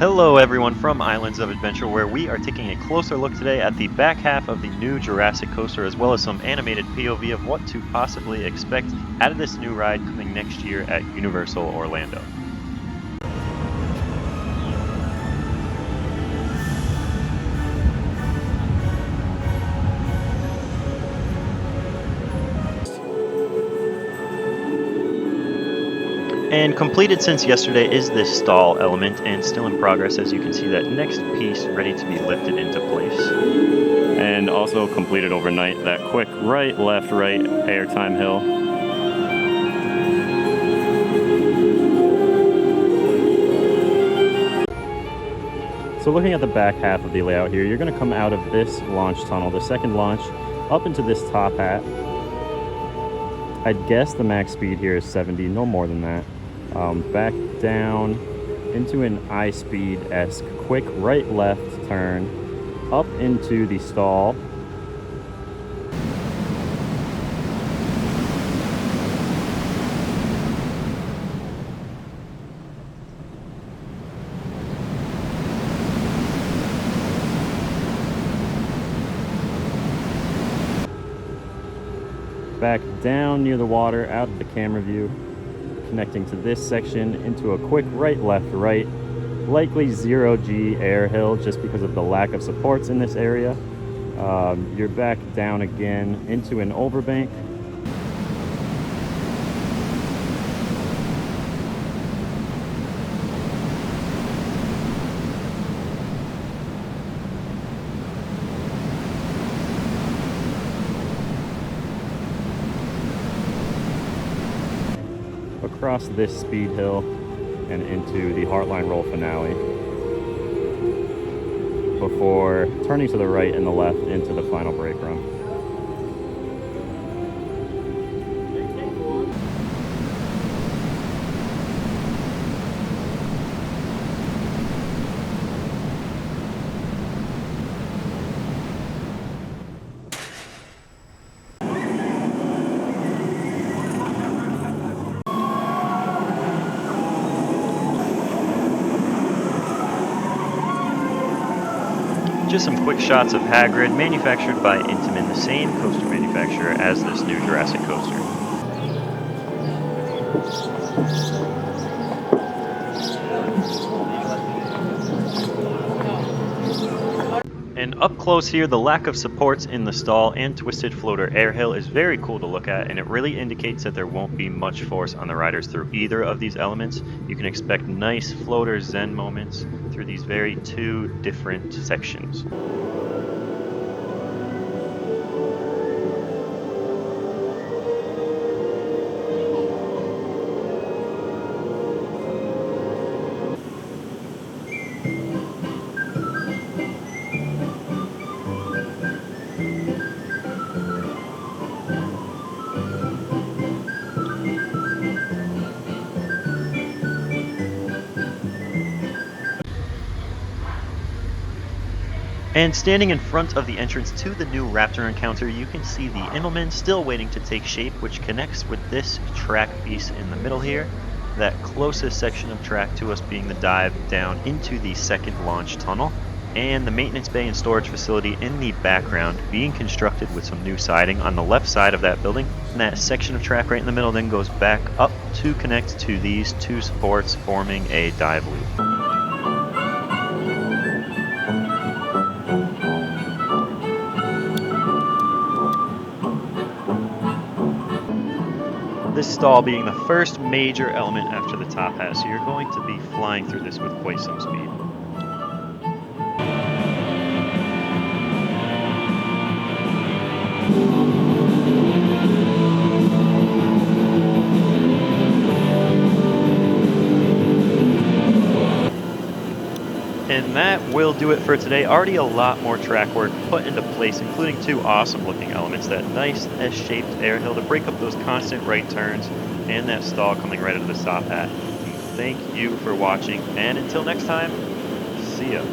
Hello everyone from Islands of Adventure, where we are taking a closer look today at the back half of the new Jurassic Coaster, as well as some animated POV of what to possibly expect out of this new ride coming next year at Universal Orlando. And completed since yesterday is this stall element, and still in progress as you can see that next piece ready to be lifted into place. And also completed overnight that quick right, left, right airtime hill. So looking at the back half of the layout here, you're going to come out of this launch tunnel, the second launch, up into this top hat. I'd guess the max speed here is 70, no more than that. Back down into an I-speed-esque quick right-left turn, up into the stall. Back down near the water, out of the camera view, connecting to this section into a quick right, left, right, likely 0G air hill just because of the lack of supports in this area. You're back down again into an overbank. Across this speed hill and into the Heartline Roll finale before turning to the right and the left into the final brake run. Just some quick shots of Hagrid, manufactured by Intamin, the same coaster manufacturer as this new Jurassic Coaster. And up close here, the lack of supports in the stall and twisted floater airhill is very cool to look at, and it really indicates that there won't be much force on the riders through either of these elements. You can expect nice floater zen moments through these very two different sections. And standing in front of the entrance to the new Raptor encounter, you can see the Immelman still waiting to take shape, which connects with this track piece in the middle here. That closest section of track to us being the dive down into the second launch tunnel, and the maintenance bay and storage facility in the background being constructed with some new siding on the left side of that building. And that section of track right in the middle then goes back up to connect to these two supports, forming a dive loop. This stall being the first major element after the top hat, so you're going to be flying through this with quite some speed. And that will do it for today. Already a lot more track work put into place, including two awesome looking elements, that nice S-shaped airhill to break up those constant right turns, and that stall coming right out of the top hat. Thank you for watching, and until next time, see ya.